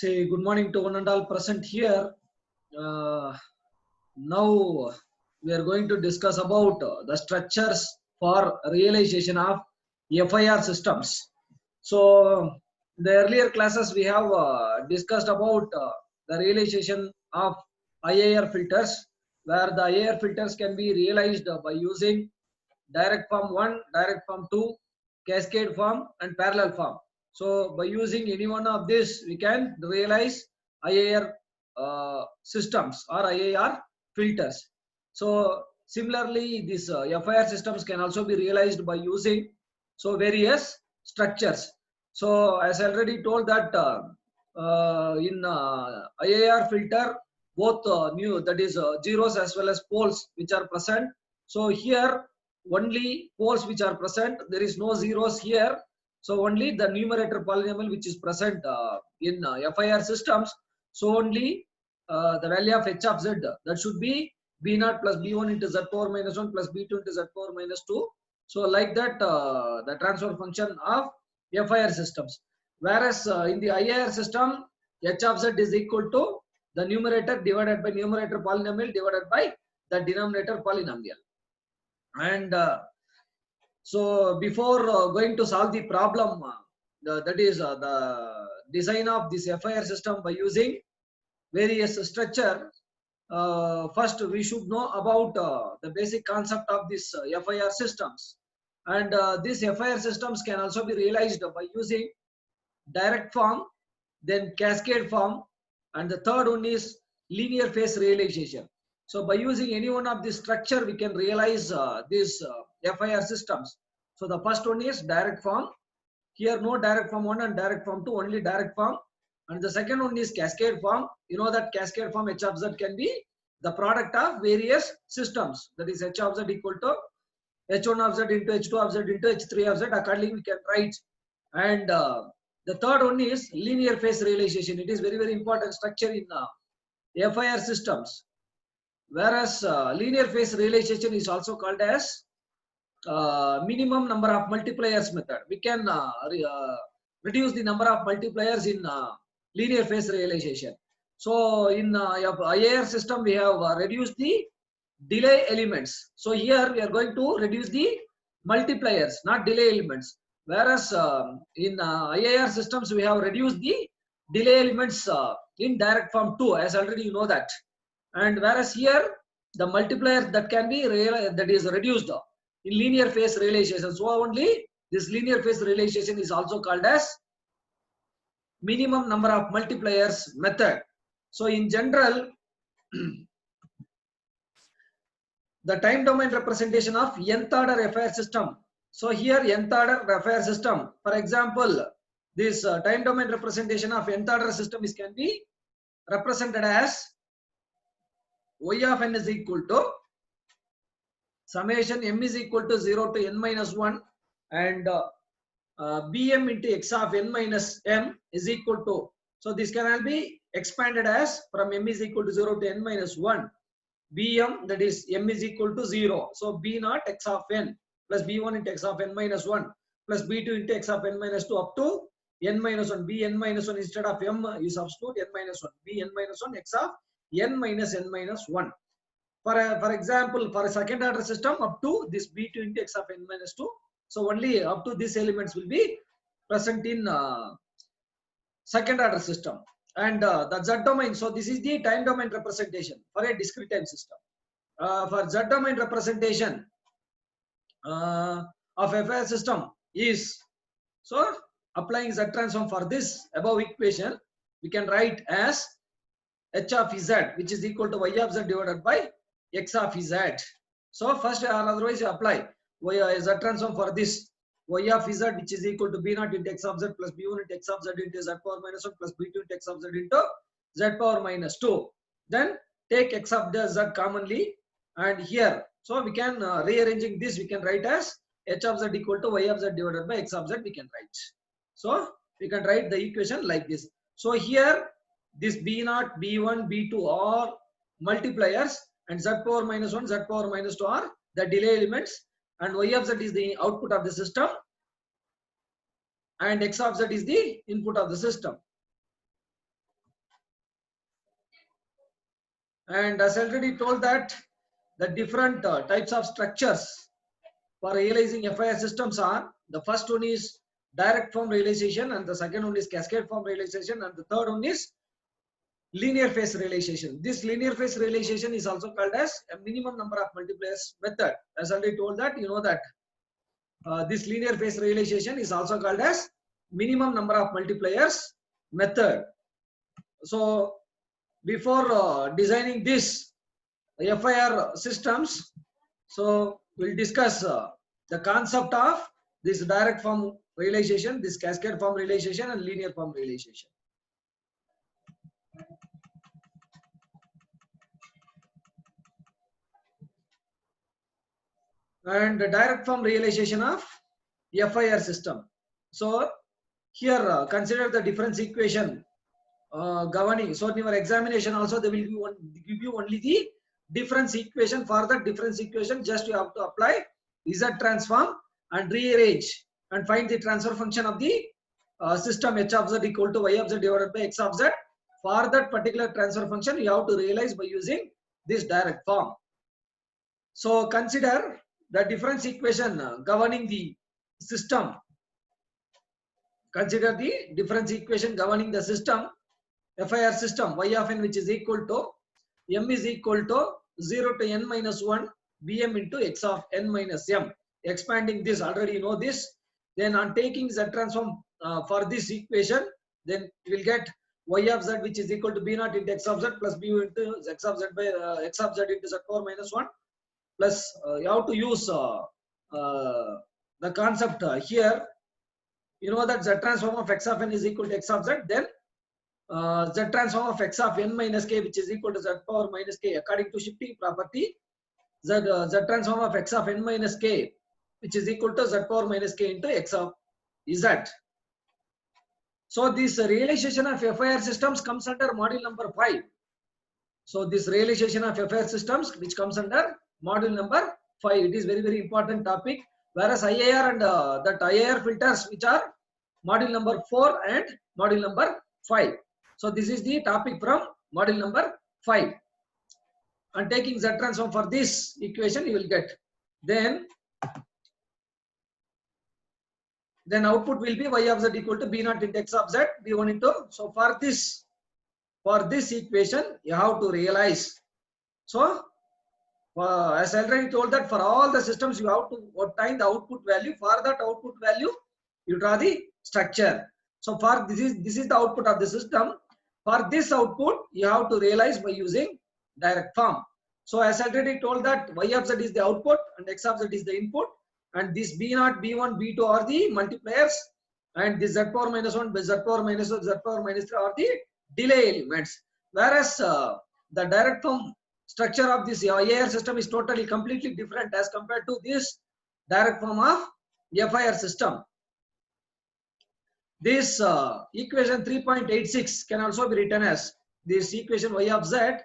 Say good morning to one and all present here. Now we are going to discuss about the structures for realization of FIR systems. So the earlier classes we have discussed about the realization of IIR filters, where the IIR filters can be realized by using direct form 1, direct form 2, cascade form and parallel form. So by using any one of this, we can realize IIR systems or IIR filters. So similarly, these FIR systems can also be realized by using various structures. So as I already told that in IIR filter, both that is zeros as well as poles which are present. So here only poles which are present, there is no zeros here. So only the numerator polynomial which is present in FIR systems. So only the value of h of z, that should be b0 plus b1 into z power minus 1 plus b2 into z power minus 2. So like that the transfer function of FIR systems. Whereas in the IIR system, h of z is equal to the numerator divided by numerator polynomial divided by the denominator polynomial. And so before going to solve the problem, that is the design of this FIR system by using various structure, first we should know about the basic concept of this FIR systems. And these FIR systems can also be realized by using direct form, then cascade form, and the third one is linear phase realization. So by using any one of this structure, we can realize these FIR systems. So the first one is direct form. Here no direct form 1 and direct form 2, only direct form. And the second one is cascade form. You know that cascade form h of z can be the product of various systems. That is h of z equal to h1 of z into h2 of z into h3 of z. Accordingly we can write. And the third one is linear phase realization. It is very important structure in FIR systems. Whereas linear phase realization is also called as minimum number of multipliers method. We can reduce the number of multipliers in linear phase realization. So in IIR system, we have reduced the delay elements. So here we are going to reduce the multipliers, not delay elements. Whereas in IIR systems, we have reduced the delay elements in direct form 2, as already you know that. And whereas here, the multiplier that can be that is reduced in linear phase realization. So only this linear phase realization is also called as minimum number of multipliers method. So in general, the time domain representation of nth order FIR system. So here nth order FIR system, for example, this time domain representation of nth order system is can be represented as y of n is equal to summation m is equal to 0 to n minus 1 and bm into x of n minus m is equal to, so this can all be expanded as from m is equal to 0 to n minus 1 bm, that is m is equal to 0, so b naught x of n plus b1 into x of n minus 1 plus b2 into x of n minus 2 up to n minus 1, b n minus 1 instead of m you substitute n minus 1, b n minus 1 x of n minus 1. For example, for a second order system up to this b2 into x of n minus 2. So only up to these elements will be present in second order system. And the z domain, so this is the time domain representation for a discrete time system. For z domain representation of FIR system is, so applying z transform for this above equation, we can write as h of z, which is equal to y of z divided by x of z. So first or otherwise you apply z transform for this y of z, which is equal to b naught into x of z plus b1 into x of z into z power minus 1 plus b2 into x of z into z power minus 2. Then take x of the z commonly, and here, so we can rearranging this, we can write as h of z equal to y of z divided by x of z we can write. So we can write the equation like this. So here this b0, b1, b2 are multipliers, and z power minus 1, z power minus 2 are the delay elements, and y of z is the output of the system and x of z is the input of the system. And as already told that the different types of structures for realizing FIR systems are, the first one is direct form realization, and the second one is cascade form realization, and the third one is linear phase realization. This linear phase realization is also called as a minimum number of multipliers method. As already told that, you know that this linear phase realization is also called as minimum number of multipliers method. So before designing this FIR systems, so we'll discuss the concept of this direct form realization, this cascade form realization, and linear form realization. And the direct form realization of FIR system. So here consider the difference equation governing. So in your examination also they will give you only the difference equation. For that difference equation, just you have to apply Z transform and rearrange and find the transfer function of the system H of Z equal to Y of Z divided by X of Z. For that particular transfer function, you have to realize by using this direct form. So consider the difference equation governing the system. Consider the difference equation governing the system FIR system y of n, which is equal to m is equal to 0 to n minus 1 bm into x of n minus m. Expanding this, already you know this. Then on taking z transform for this equation, then you will get y of z, which is equal to b naught into x of z plus b into x of z by x of z into z power minus 1. Plus you have to use the concept here. You know that z transform of x of n is equal to x of z. Then z transform of x of n minus k, which is equal to z power minus k, according to shifting property. Z transform of x of n minus k, which is equal to z power minus k into x of z. So this realization of FIR systems comes under module number 5. So this realization of FIR systems, which comes under module number 5, it is very, very important topic. Whereas IIR and that IIR filters, which are module number 4 and module number 5. So this is the topic from module number 5. And taking Z transform for this equation, you will get. Then output will be y of z equal to b naught into x of z, b1 into. So for this equation, you have to realize. So as I already told that for all the systems, you have to obtain the output value. For that output value, you draw the structure. So for this is the output of the system. For this output, you have to realize by using direct form. So as I already told that y of z is the output and x of z is the input, and this b0, b1, b2 are the multipliers, and this z power minus 1, z power minus 1, z power minus 3 are the delay elements. Whereas the direct form structure of this IIR system is totally completely different as compared to this direct form of FIR system. This equation 3.86 can also be written as this equation y of z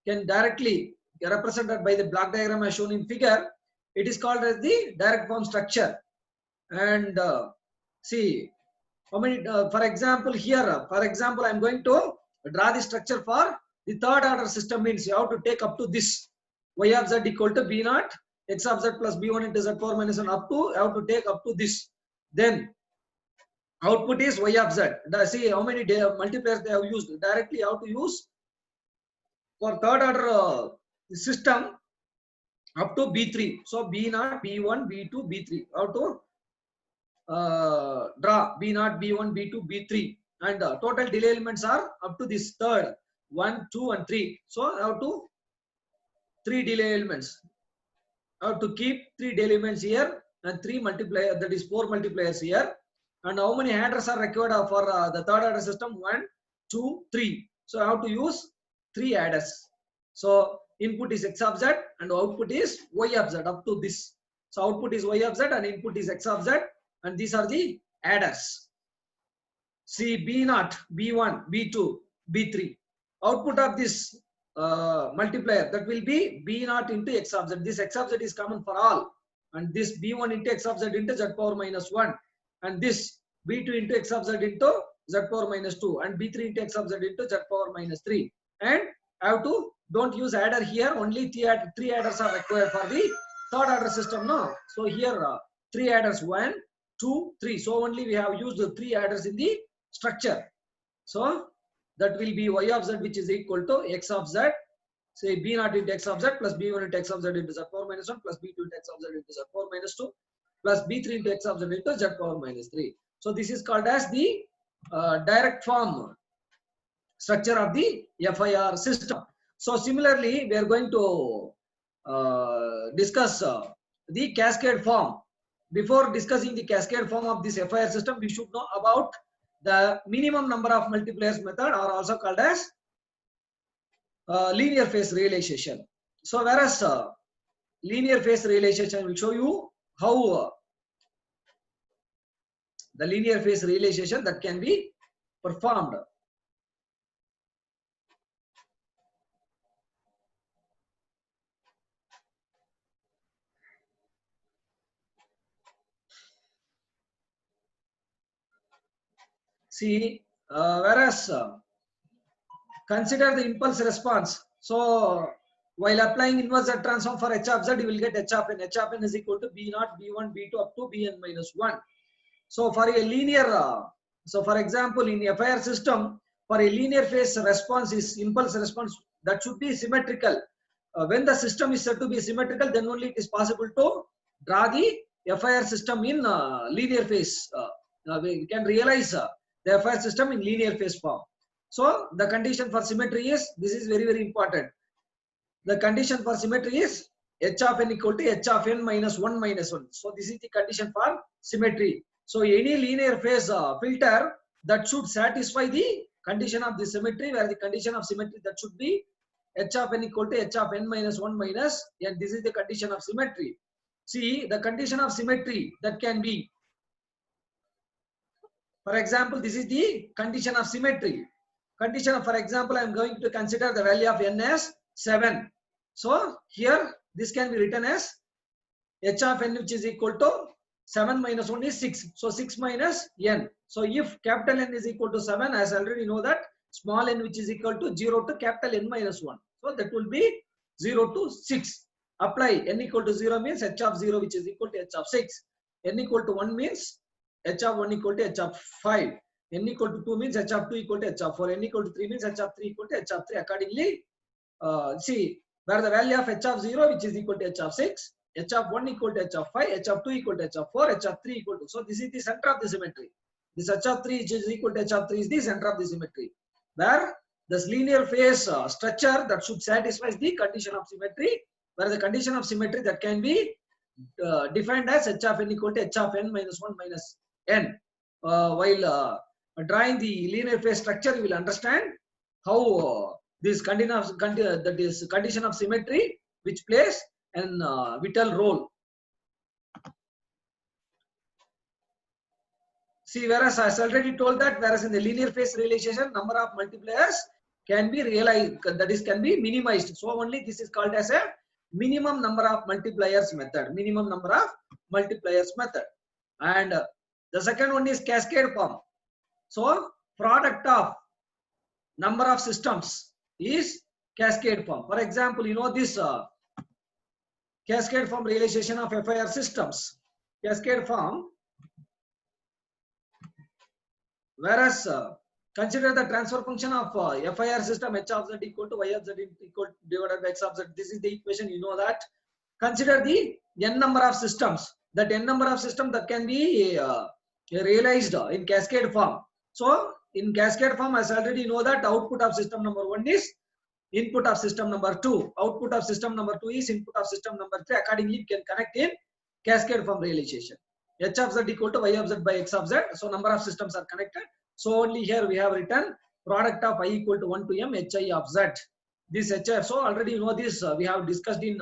can directly represented by the block diagram as shown in figure. It is called as the direct form structure. And see how many, for example here, for example, I am going to draw the structure for the third order system. Means you have to take up to this y of z equal to b naught x of z plus b1 into z power minus 1 up to, you have to take up to this. Then output is y of z. See how many multipliers they have used. Directly you have to use for third order system up to b3. So b0, b1, b2, b3. How to draw b0, b1, b2, b3, and total delay elements are up to this third 1, 2, and 3. So how to 3 delay elements. How to keep 3 delay elements here and 3 multiplier, that is 4 multipliers here. And how many adders are required for the third order system? 1, 2, 3. So I have to use 3 adders. So input is x of z and output is y of z up to this. So output is y of z and input is x of z, and these are the adders. See b0, b1, b2, b3. Output of this multiplier, that will be b0 into x of z. This x of z is common for all, and this b1 into x of z into z power minus 1, and this b2 into x of z into z power minus 2, and b3 into x of z into z power minus 3. And I have to, don't use adder here, only three adders are required for the third order system. No, so here 3 adders, 1, 2, 3. So only we have used the 3 adders in the structure. So that will be y of z, which is equal to x of z, say b naught into x of z plus b1 into x of z into z power minus 1 plus b2 into x of z into z power minus 2 plus b3 into x of z into z power minus 3. So this is called as the direct form structure of the FIR system. So similarly, we are going to discuss the cascade form. Before discussing the cascade form of this FIR system, we should know about the minimum number of multipliers method, or also called as linear phase realization. So whereas linear phase realization will show you how the linear phase realization that can be performed. See, whereas consider the impulse response. So while applying inverse Z transform for h of z, you will get h of n. H of n is equal to b naught, b1, b2 up to bn minus 1. So for a linear, so for example, in a FIR system, for a linear phase response is impulse response, that should be symmetrical. When the system is said to be symmetrical, then only it is possible to draw the FIR system in linear phase. We can realize the FIR system in linear phase form. So the condition for symmetry is, this is very, very important. The condition for symmetry is h of n equal to h of n minus 1 minus 1. So this is the condition for symmetry. So any linear phase filter that should satisfy the condition of the symmetry, where the condition of symmetry that should be h of n equal to h of n minus 1 minus n. This is the condition of symmetry. See, the condition of symmetry that can be, for example, this is the condition of symmetry. Condition of, for example, I am going to consider the value of n as 7. So here this can be written as h of n, which is equal to 7 minus 1 is 6. So 6 minus n. So if capital N is equal to 7, as I already know that small n, which is equal to 0 to capital N minus 1. So that will be 0 to 6. Apply n equal to 0 means h of 0, which is equal to h of 6. N equal to 1 means h of 1 equal to h of 5. N equal to 2 means h of 2 equal to h of 4. N equal to 3 means h of 3 equal to h of 3. Accordingly, see, where the value of h of 0, which is equal to h of 6, h of 1 equal to h of 5, h of 2 equal to h of 4, h of 3 equal to. So this is the center of the symmetry. This h of 3 which is equal to h of 3 is the center of the symmetry. Where this linear phase structure that should satisfy the condition of symmetry, where the condition of symmetry that can be defined as h of n equal to h of n minus 1 minus n. While drawing the linear phase structure, you will understand how this condition of symmetry which plays an vital role. See, whereas I already told that, whereas in the linear phase realization, number of multipliers can be realized, that is can be minimized. So only this is called as a minimum number of multipliers method. Minimum number of multipliers method. And the second one is cascade form. So product of number of systems is cascade form. For example, you know this cascade form realization of FIR systems. Cascade form, whereas consider the transfer function of FIR system h of z equal to y of z equal divided by x of z. This is the equation, you know that. Consider the n number of systems. That n number of systems that can be realized in cascade form. So in cascade form, as already know that output of system number 1 is input of system number 2. Output of system number 2 is input of system number 3. Accordingly, you can connect in cascade form realization. H of z equal to y of z by x of z. So number of systems are connected. So only here we have written product of I equal to 1 to m hi of z. This hi. So already you know this. We have discussed in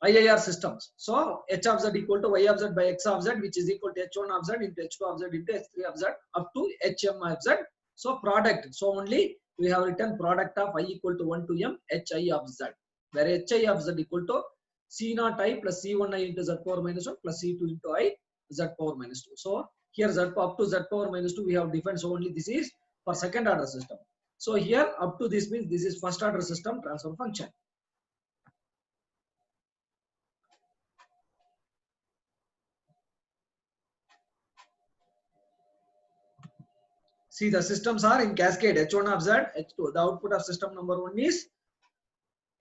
IIR systems. So h of z equal to y of z by x of z, which is equal to h1 of z into h2 of z into h3 of z up to hm of z. So product. So only we have written product of I equal to 1 to m hi of z, where hi of z equal to c naught I plus c1 I into z power minus 1 plus c2 into I z power minus 2. So here z up to z power minus 2 we have defined. So only this is for second order system. So here up to this means this is first order system transfer function. See, the systems are in cascade. H1 of Z, H2. The output of system number 1 is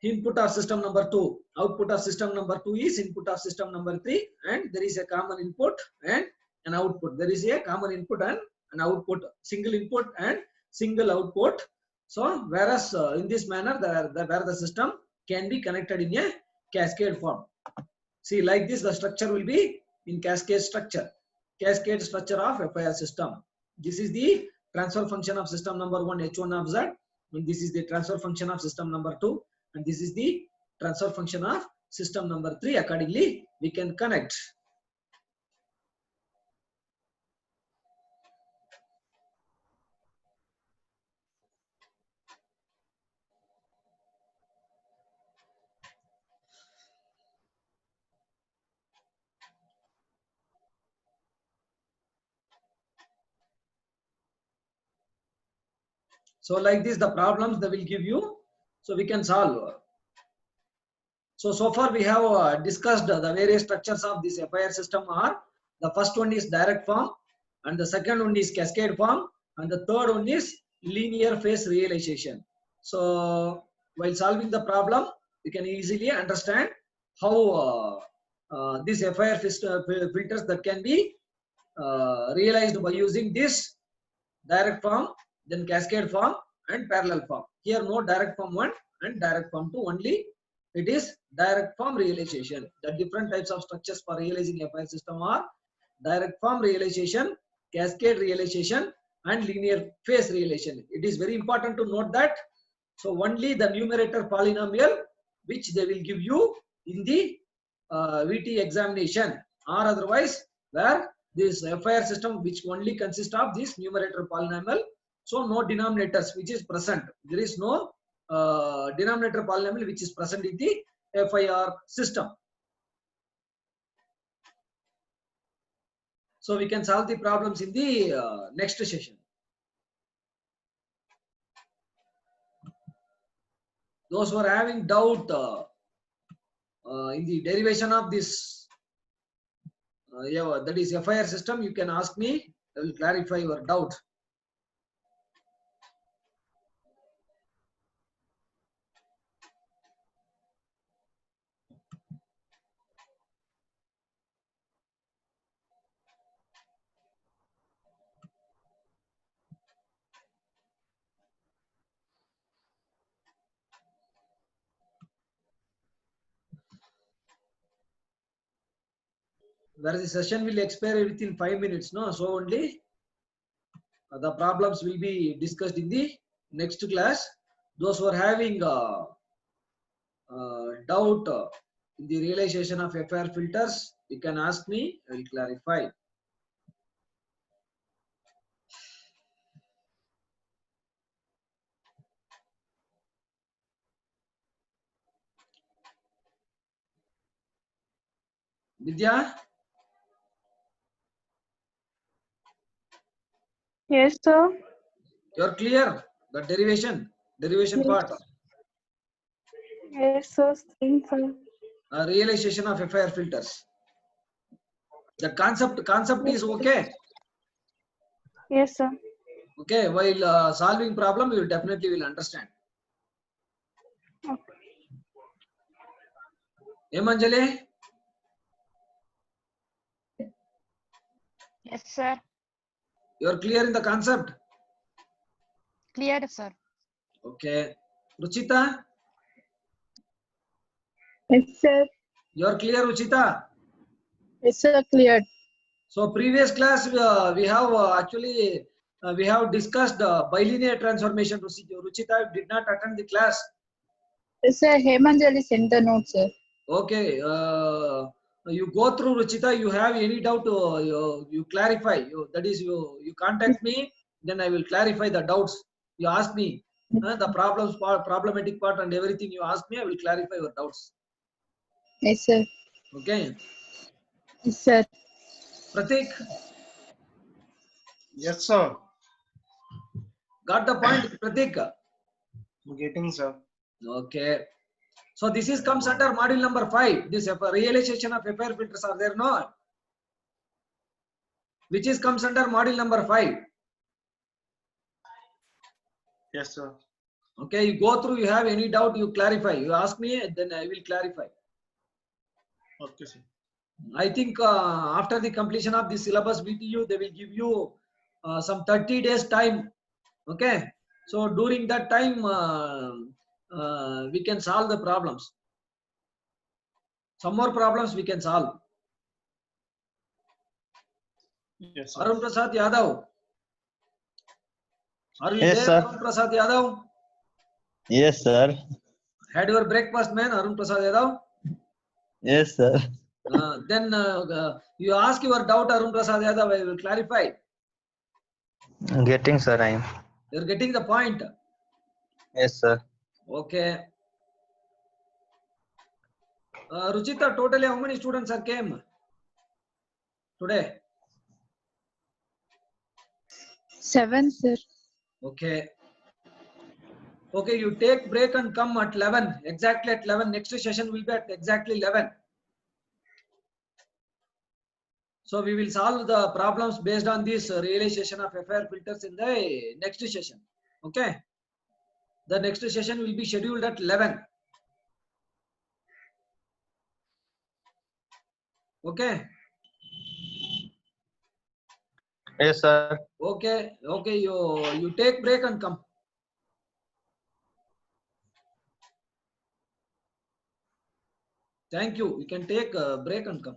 input of system number 2. Output of system number 2 is input of system number 3. And there is a common input and an output. There is a common input and an output. Single input and single output. So, whereas in this manner, where the system can be connected in a cascade form. See, like this, the structure will be in cascade structure. Cascade structure of FIR system. This is the transfer function of system number 1 H1 of Z, and this is the transfer function of system number 2, and this is the transfer function of system number 3. Accordingly, we can connect. So like this, the problems they will give you, so we can solve. So far we have discussed the various structures of this FIR system are, the first one is direct form, and the second one is cascade form, and the third one is linear phase realization. So while solving the problem, you can easily understand how these FIR filters that can be realized by using this direct form, then cascade form and parallel form. Here no direct form 1 and direct form 2, only it is direct form realization. The different types of structures for realizing a FIR system are direct form realization, cascade realization and linear phase realization. It is very important to note that. So only the numerator polynomial which they will give you in the VT examination, or otherwise where this FIR system which only consists of this numerator polynomial, so no denominators which is present. There is no denominator polynomial which is present in the FIR system. So we can solve the problems in the next session. Those who are having doubt in the derivation of this that is FIR system, you can ask me. I will clarify your doubt. Whereas the session will expire within 5 minutes, no? So only the problems will be discussed in the next class. Those who are having doubt in the realization of FIR filters, you can ask me. I will clarify. Vidya, Yes, sir. you're clear the derivation part, Yes, sir. Same, sir. realization of FIR filters. The concept is okay. Yes, sir. Okay, while solving problem, you definitely will understand. Okay. Emanjali, Yes, sir. you're clear in the concept. Clear, sir. Okay. Ruchita, Yes, sir. you're clear, Ruchita. Yes, sir. Cleared. So previous class we have actually we have discussed bilinear transformation. Ruchita did not attend the class. Yes, sir. Hemanjali sent the note, sir. Okay. You go through, Ruchita. You have any doubt? You clarify. That is, you contact me. Then I will clarify the doubts. You ask me the problems part, problematic part, and everything. You ask me. I will clarify your doubts. Yes, sir. Okay. Yes, sir. Pratik, Yes, sir. Got the point, Pratik? Getting, sir. Okay. So this is comes under module number 5. This realization of FIR filters are there, no? Which is comes under module number 5. Yes, sir. Okay, you go through, you have any doubt, you clarify. You ask me, then I will clarify. Okay, sir. I think after the completion of the syllabus BTU, they will give you some 30 days time. Okay, so during that time, we can solve the problems. Some more problems we can solve. Yes, sir. Arun Prasad Yadav. Are you Yes, there, sir. Arun Prasad Yadav? Yes, sir. Had your breakfast, man, Arun Prasad Yadav? Yes, sir. Then you ask your doubt, Arun Prasad Yadav, I will clarify. Getting, sir. I am. You're getting the point. Yes, sir. Okay. Ruchita, totally how many students are came today? 7, sir. Okay. Okay, you take break and come at 11. Exactly at 11. Next session will be at exactly 11. So we will solve the problems based on this realization of FIR filters in the next session. Okay. The next session will be scheduled at 11. Okay. Yes, sir. Okay. Okay. You take break and come. Thank you. You can take a break and come.